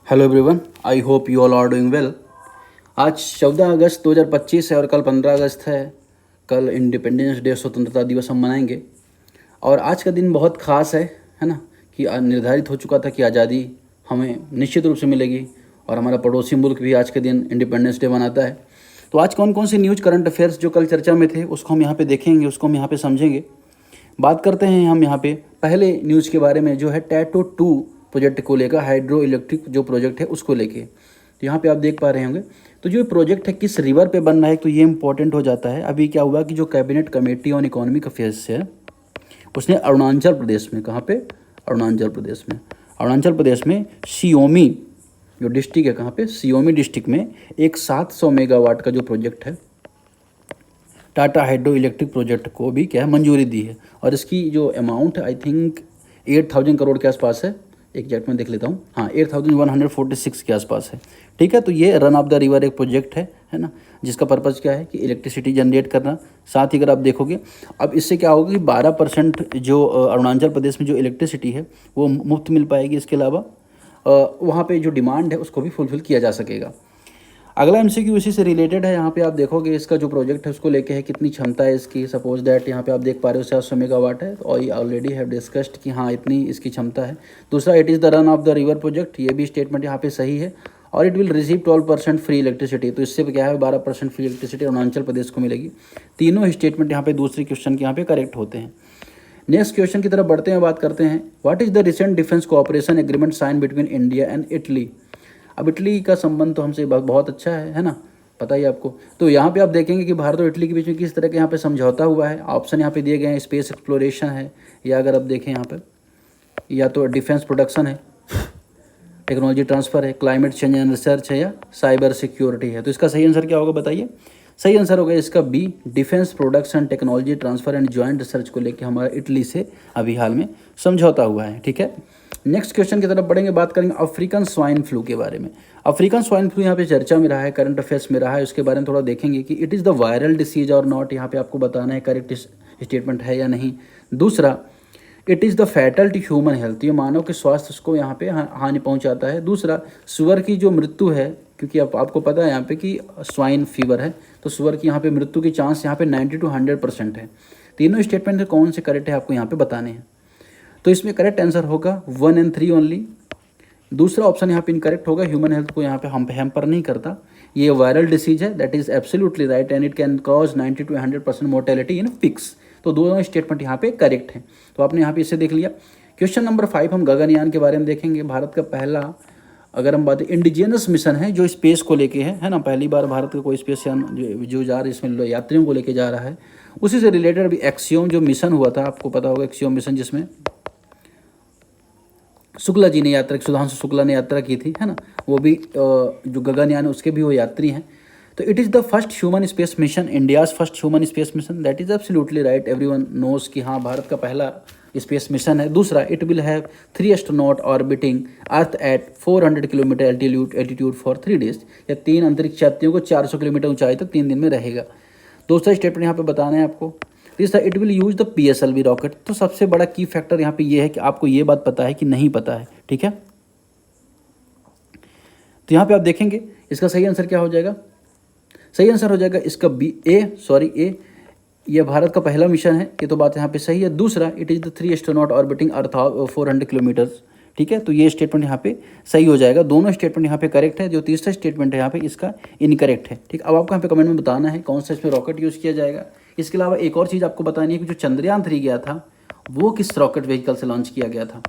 Hello everyone, I hope you all are doing well. आज 14 अगस्त 2025 है और कल 15 अगस्त है। कल इंडिपेंडेंस डे, स्वतंत्रता दिवस हम मनाएंगे। और आज का दिन बहुत ख़ास है ना, कि निर्धारित हो चुका था कि आज़ादी हमें निश्चित रूप से मिलेगी और हमारा पड़ोसी मुल्क भी आज के दिन इंडिपेंडेंस डे मनाता है। तो आज कौन कौन सी न्यूज़ करंट अफेयर्स जो कल चर्चा में थे उसको हम यहाँ पे देखेंगे, उसको हम यहाँ पे समझेंगे। बात करते हैं हम यहाँ पे पहले न्यूज़ के बारे में, जो है टैटो 2 प्रोजेक्ट को लेकर, हाइड्रो इलेक्ट्रिक जो प्रोजेक्ट है उसको लेके। तो यहाँ पे आप देख पा रहे होंगे, तो जो प्रोजेक्ट है किस रिवर पे बन रहा है, तो ये इंपॉर्टेंट हो जाता है। अभी क्या हुआ कि जो cabinet committee on economic affairs है उसने अरुणाचल प्रदेश में, कहाँ पे, अरुणाचल प्रदेश में सियोमी जो डिस्ट्रिक्ट है, कहाँ पे, सियोमी डिस्ट्रिक्ट में एक 700 मेगावाट का जो प्रोजेक्ट है टाटा हाइड्रो इलेक्ट्रिक प्रोजेक्ट को भी क्या है, मंजूरी दी है। और इसकी जो अमाउंट है आई थिंक 8,000 करोड़ के आसपास है। एग्जैक्ट में देख लेता हूँ, हाँ 8,146 के आसपास है। ठीक है, तो ये रन ऑफ द रिवर एक प्रोजेक्ट है ना, जिसका पर्पज़ क्या है कि इलेक्ट्रिसिटी जनरेट करना। साथ ही अगर आप देखोगे अब इससे क्या होगा कि 12% जो अरुणाचल प्रदेश में जो इलेक्ट्रिसिटी है वो मुफ्त मिल पाएगी। इसके अलावा वहाँ पे जो डिमांड है उसको भी फुलफ़िल किया जा सकेगा। अगला एमसीक्यू इसी से रिलेटेड है। यहाँ पे आप देखोगे इसका जो प्रोजेक्ट है उसको लेके है, कितनी क्षमता है इसकी। सपोज दैट यहाँ पे आप देख पा रहे हो 700 मेगावाट है, और ये ऑलरेडी हैव डिस्कस्ड कि हाँ इतनी इसकी क्षमता है। दूसरा, it is the run of the river project, ये भी स्टेटमेंट यहाँ पे सही है। और it will receive 12% free electricity, तो इससे क्या है 12% फ्री इलेक्ट्रिसिटी अरुणाचल प्रदेश को मिलेगी। तीनों स्टेटमेंट यहाँ पे दूसरे क्वेश्चन के यहाँ पे करेक्ट होते हैं। नेक्स्ट क्वेश्चन की तरफ बढ़ते हैं, बात करते हैं what is the recent defence cooperation agreement sign between India and Italy. अब इटली का संबंध तो हमसे बहुत अच्छा है ना, पता ही आपको। तो यहाँ पे आप देखेंगे कि भारत और इटली के बीच में किस तरह के यहाँ पे समझौता हुआ है। ऑप्शन यहाँ पे दिए गए हैं, स्पेस एक्सप्लोरेशन है, या अगर आप देखें यहाँ पे, या तो डिफेंस प्रोडक्शन है, टेक्नोलॉजी ट्रांसफ़र है, क्लाइमेट चेंज एंड रिसर्च है, या साइबर सिक्योरिटी है। तो इसका सही आंसर क्या होगा बताइए। सही आंसर होगा इसका B, defence production, technology transfer and joint research को लेकर हमारा इटली से अभी हाल में समझौता हुआ है। ठीक है, नेक्स्ट क्वेश्चन की तरफ बढ़ेंगे, बात करेंगे अफ्रीकन स्वाइन फ्लू के बारे में। अफ्रीकन स्वाइन फ्लू यहाँ पे चर्चा में रहा है, करंट अफेयर्स में रहा है, उसके बारे में थोड़ा देखेंगे कि it is the viral disease और नॉट। यहाँ पे आपको बताना है करेक्ट स्टेटमेंट है या नहीं। दूसरा, it is the fatal to human health, ये मानव के स्वास्थ्य को यहाँ पे हानि पहुँचाता है। दूसरा, सुअर की जो मृत्यु है, क्योंकि आपको पता है यहाँ पे कि स्वाइन फीवर है, तो सुअर की यहाँ पे मृत्यु की चांस यहाँ पे 90 to 100% है। तीनों स्टेटमेंट कौन से करेक्ट है आपको यहाँ पे बताने हैं। तो इसमें करेक्ट आंसर होगा 1 and 3 ओनली। दूसरा ऑप्शन यहाँ पे इनकरेक्ट होगा, ह्यूमन हेल्थ को यहाँ पे हैम्पर नहीं करता। ये वायरल डिसीज है, that is absolutely right, and it can cause 90 to 100% mortality in pigs. तो दोनों स्टेटमेंट यहाँ पे करेक्ट है, तो आपने यहाँ पे इसे देख लिया। क्वेश्चन नंबर 5 हम गगनयान के बारे में देखेंगे। भारत का पहला, अगर हम बात इंडिजिनस मिशन है जो स्पेस को लेके है ना, पहली बार भारत का कोई स्पेस यान जो जा रहा है, इसमें यात्रियों को लेके जा रहा है। उसी से रिलेटेड अभी एक्सियोम जो मिशन हुआ था, आपको पता होगा एक्सियोम मिशन, जिसमें शुक्ला जी ने यात्रा, सुधांशु शुक्ला ने यात्रा की थी, है ना, वो भी जो गगनयान है उसके भी वो यात्री हैं। तो it is the first human space mission, India's first human space mission, that is absolutely right. Everyone knows कि हाँ भारत का पहला स्पेस मिशन है। दूसरा, it will have 3 astronaut orbiting earth at 400 kilometre altitude for 3 days, या 3 अंतरिक्ष यात्रियों को 400 किलोमीटर ऊंचाई तक 3 दिन में रहेगा। दूसरा स्टेटमेंट यहाँ पे बताना है आपको। तीसरा, it will use the PSLV rocket. तो सबसे बड़ा की फैक्टर यहाँ पे ये है कि आपको ये बात पता है कि नहीं पता है। ठीक है, तो यहाँ पे आप देखेंगे इसका सही आंसर क्या हो जाएगा। सही आंसर हो जाएगा इसका बी, ए, ये भारत का पहला मिशन है, ये तो बात यहाँ पे सही है। दूसरा, it is the 3 astronaut orbiting earth 400 kilometres. ठीक है, तो ये स्टेटमेंट यहाँ पे सही हो जाएगा। दोनों स्टेटमेंट यहाँ पे करेक्ट है। जो तीसरा स्टेटमेंट है यहाँ पे इसका इनकरेक्ट है। ठीक, अब आपको यहाँ पे कमेंट में बताना है कौन सा इसमें रॉकेट यूज़ किया जाएगा। इसके अलावा एक और चीज़ आपको बतानी है कि जो चंद्रयान 3 गया था वो किस रॉकेट व्हीकल से लॉन्च किया गया था।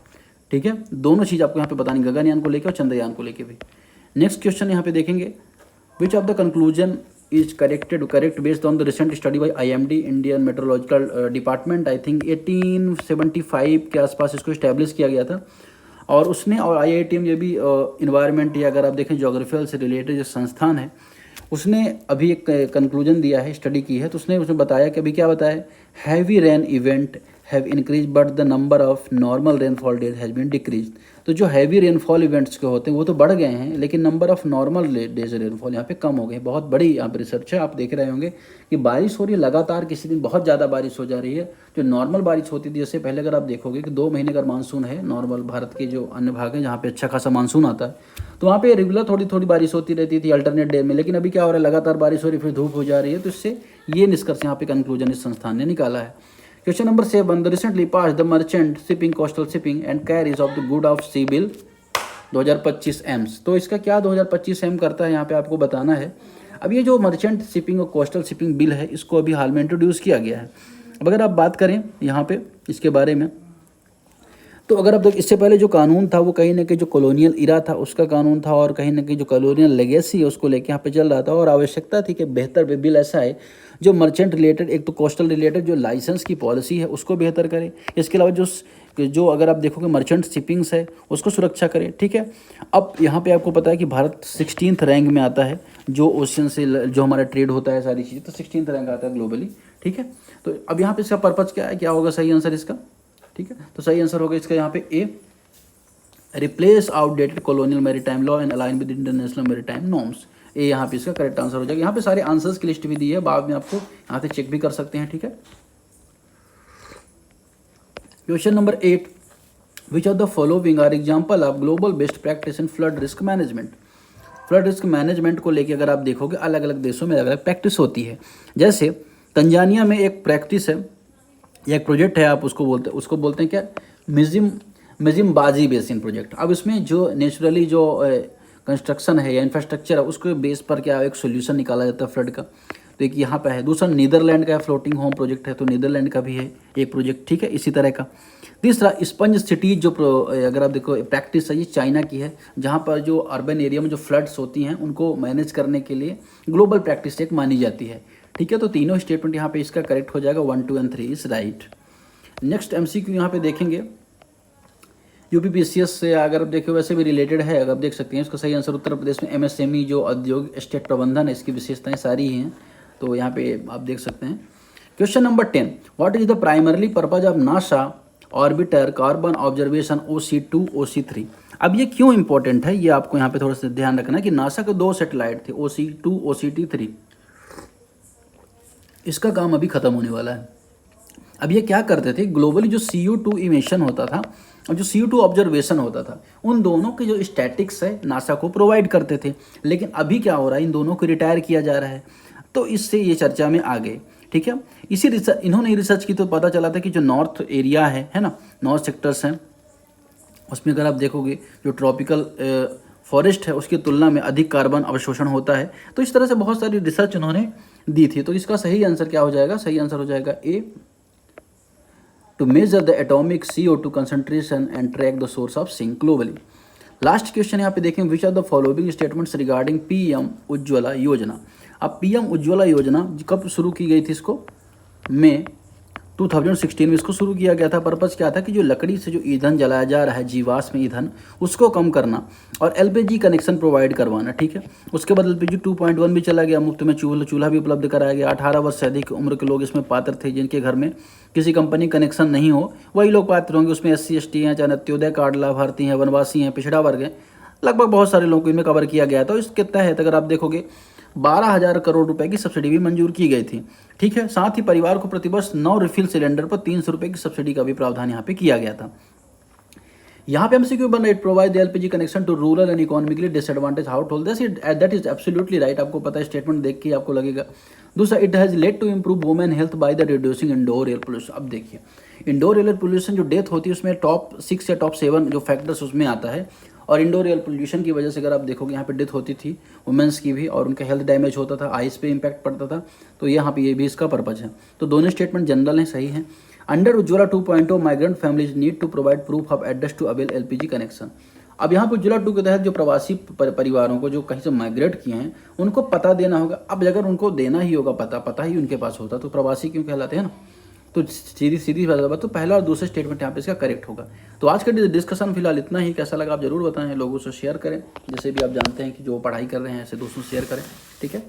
ठीक है, दोनों चीज़ आपको यहाँ पे बतानी, गगनयान को लेकर और चंद्रयान को लेकर भी। नेक्स्ट क्वेश्चन यहाँ पे देखेंगे, which of the conclusion is correct based on the recent study by IMD, Indian meteorological department. I think 1875 के आसपास इसको इस्टेब्लिश किया गया था, और उसने, और IITM ये भी इन्वायरमेंट, या अगर आप देखें जोग्राफिकल से रिलेटेड जो संस्थान है, उसने अभी एक कंक्लूजन दिया है, स्टडी की है। तो उसने बताया कि अभी क्या बताया, heavy rain event have increase but the number of normal rainfall days has been decrease. तो जो हैवी रेनफॉल इवेंट्स के होते हैं वो तो बढ़ गए हैं, लेकिन number of normal days rainfall यहाँ पे कम हो गए। बहुत बड़ी यहाँ पे रिसर्च है, आप देख रहे होंगे कि बारिश हो रही है लगातार, किसी दिन बहुत ज़्यादा बारिश हो जा रही है। जो नॉर्मल बारिश होती थी, जैसे पहले अगर आप देखोगे कि 2 महीने का मानसून है नॉर्मल, भारत के जो अन्य भाग हैं जहाँ पे अच्छा खासा मानसून आता है, तो वहाँ पे रेगुलर थोड़ी थोड़ी बारिश होती रहती थी अल्टरनेट डे में। लेकिन अभी क्या हो रहा है, लगातार बारिश हो रही है, फिर धूप हो जा रही है। तो इससे ये निष्कर्ष यहाँ पे कंक्लूजन इस संस्थान ने निकाला है। Question number 7, the recently pass the merchant shipping coastal shipping and carriage of the good of sea bill 2025 aims. तो इसका क्या 2025 एम करता है यहाँ पे आपको बताना है। अब ये जो मर्चेंट शिपिंग और कोस्टल शिपिंग बिल है, इसको अभी हाल में इंट्रोड्यूस किया गया है। अब अगर आप बात करें यहाँ पे इसके बारे में, तो अगर आप इससे पहले जो कानून था वो कहीं ना कहीं जो कॉलोनियल इरा था उसका कानून था, और कहीं ना कहीं जो कॉलोनियल लेगेसी है उसको लेके यहाँ पे चल रहा था। और आवश्यकता थी कि बेहतर बिल ऐसा है जो मर्चेंट रिलेटेड, एक तो कोस्टल रिलेटेड जो लाइसेंस की पॉलिसी है उसको बेहतर करे, इसके अलावा जो अगर आप देखोगे मर्चेंट शिपिंग्स है उसको सुरक्षा करे। ठीक है, अब यहाँ पे आपको पता है कि भारत 16th रैंक में आता है, जो ओशियन से जो हमारा ट्रेड होता है सारी चीज़ें, तो 16th रैंक आता है ग्लोबली। ठीक है, तो अब यहाँ पे इसका पर्पज़ क्या है, क्या होगा सही आंसर इसका। ठीक है, तो सही आंसर होगा इसका यहाँ पे A, replace outdated colonial maritime law and align with international maritime norms. A यहाँ पे इसका करेक्ट आंसर हो जाएगा। यहाँ पे सारे आंसर्स की लिस्ट भी दी है, बाद में आपको यहाँ से चेक भी कर सकते हैं। ठीक है, question number 8, which of the following are example of global best practice in flood risk management. Flood risk management को लेकर अगर आप देखोगे अलग अलग देशों में अलग अलग प्रैक्टिस होती है। जैसे तंजानिया में एक प्रैक्टिस है या एक प्रोजेक्ट है, आप उसको बोलते हैं क्या, मिजिम्बाजी बेसिन प्रोजेक्ट। अब इसमें जो नेचुरली जो कंस्ट्रक्शन है या इंफ्रास्ट्रक्चर है उसके बेस पर क्या एक सोल्यूशन निकाला जाता है फ्लड का। तो एक यहाँ पे है, दूसरा नीदरलैंड का फ्लोटिंग होम प्रोजेक्ट है, तो नीदरलैंड का भी है एक प्रोजेक्ट। ठीक है, इसी तरह का। तीसरा स्पंज सिटीज जो अगर आप देखो प्रैक्टिस है, ये चाइना की है, जहाँ पर जो अर्बन एरिया में जो फ्लड्स होती हैं उनको मैनेज करने के लिए ग्लोबल प्रैक्टिस एक मानी जाती है। ठीक है, तो तीनों स्टेटमेंट यहाँ पे इसका करेक्ट हो जाएगा, 1, 2 and 3 is right. Next MCQ यहाँ पे देखेंगे, UPPCS से अगर आप देखो वैसे भी रिलेटेड है, अगर आप देख सकते हैं इसका सही आंसर उत्तर प्रदेश में MSME जो औद्योगिक स्टेट प्रबंधन है, इसकी विशेषताएं सारी ही हैं, तो यहाँ पे आप देख सकते हैं। Question number 10, what is the primarily purpose of NASA orbiter carbon observation OC2 OC3। अब ये क्यों इंपॉर्टेंट है, ये आपको यहाँ पे थोड़ा सा ध्यान रखना है कि नासा के 2 सैटेलाइट थे, OC2 OCT3, इसका काम अभी खत्म होने वाला है। अब ये क्या करते थे, ग्लोबली जो CO2 इमिशन होता था और जो CO2 ऑब्जर्वेशन होता था, उन दोनों के जो स्टैटिक्स है नासा को प्रोवाइड करते थे। लेकिन अभी क्या हो रहा है, इन दोनों को रिटायर किया जा रहा है, तो इससे ये चर्चा में आ गए। ठीक है, इसी इन्होंने रिसर्च की तो पता चला था कि जो नॉर्थ एरिया है ना, नॉर्थ सेक्टर्स हैं, उसमें अगर आप देखोगे जो ट्रॉपिकल फॉरेस्ट है उसकी तुलना में अधिक कार्बन अवशोषण होता है। तो इस तरह से बहुत सारी रिसर्च उन्होंने दी थी। तो इसका सही आंसर क्या हो जाएगा, सही आंसर हो जाएगा A, to measure the atomic CO2 concentration and track the source of sink globally. Last question यहाँ पे देखें, which are the following statements regarding PM Ujjwala Yojana. अब PM उज्ज्वला योजना कब शुरू की गई थी, इसको मई 2016 में इसको शुरू किया गया था। पर्पज़ क्या था कि जो लकड़ी से जो ईंधन जलाया जा रहा है, जीवाश्म ईंधन, उसको कम करना और LPG कनेक्शन प्रोवाइड करवाना। ठीक है, उसके बाद LPG 2.1 भी चला गया, मुफ्त में चूल्हा भी उपलब्ध कराया गया। 18 वर्ष से अधिक उम्र के लोग इसमें पात्र थे, जिनके घर में किसी कंपनी कनेक्शन नहीं हो वही लोग पात्र होंगे। उसमें SC ST हैं, चाहे अंत्योदय कार्ड लाभार्थी हैं, वनवासी हैं, पिछड़ा वर्ग हैं, लगभग बहुत सारे लोगों को इनमें कवर किया गया था। इसके तहत अगर आप देखोगे 12,000 करोड़ रुपए की सब्सिडी भी मंजूर की गई थी। ठीक है, साथ ही परिवार को प्रतिवर्ष 9 रिफिल सिलेंडर पर 300 रुपए की सब्सिडी का भी प्रावधान यहाँ पे किया गया था। यहाँ पे MCQ बन रहा है, provide the LPG connection to rural and economically disadvantage household, that is absolutely right. आपको पता है, स्टेटमेंट देख के आपको लगेगा। दूसरा, it has led to improve women health by the reducing indoor air pollution. अब देखिए, इंडोर एयर पोल्यूशन जो डेथ होती है उसमें टॉप 6 या टॉप 7 जो फैक्टर्स उसमें आता है, और इंडोर एयर पोल्यूशन की वजह से अगर आप देखोगे यहाँ पे डेथ होती थी वुमेंस की भी, और उनका हेल्थ डैमेज होता था, आइस पे इम्पैक्ट पड़ता था। तो यहाँ पे ये भी इसका पर्पज है। तो दोनों स्टेटमेंट जनरल हैं, सही हैं। Under Ujjwala 2.0 migrant families need to provide proof of address to avail LPG connection. अब यहाँ पे उज्ज्वला 2 के तहत जो प्रवासी परिवारों को जो कहीं से माइग्रेट किए हैं उनको पता देना होगा। अब अगर उनको देना ही होगा पता ही उनके पास होता तो प्रवासी क्यों कहलाते हैं ना। तो सीधी बात, तो पहला और दूसरा स्टेटमेंट यहाँ पे इसका करेक्ट होगा। तो आज का डिस्कशन फिलहाल इतना ही। कैसा लगा आप जरूर बताएं, लोगों से शेयर करें, जैसे भी आप जानते हैं कि जो पढ़ाई कर रहे हैं ऐसे दोस्तों से शेयर करें। ठीक है।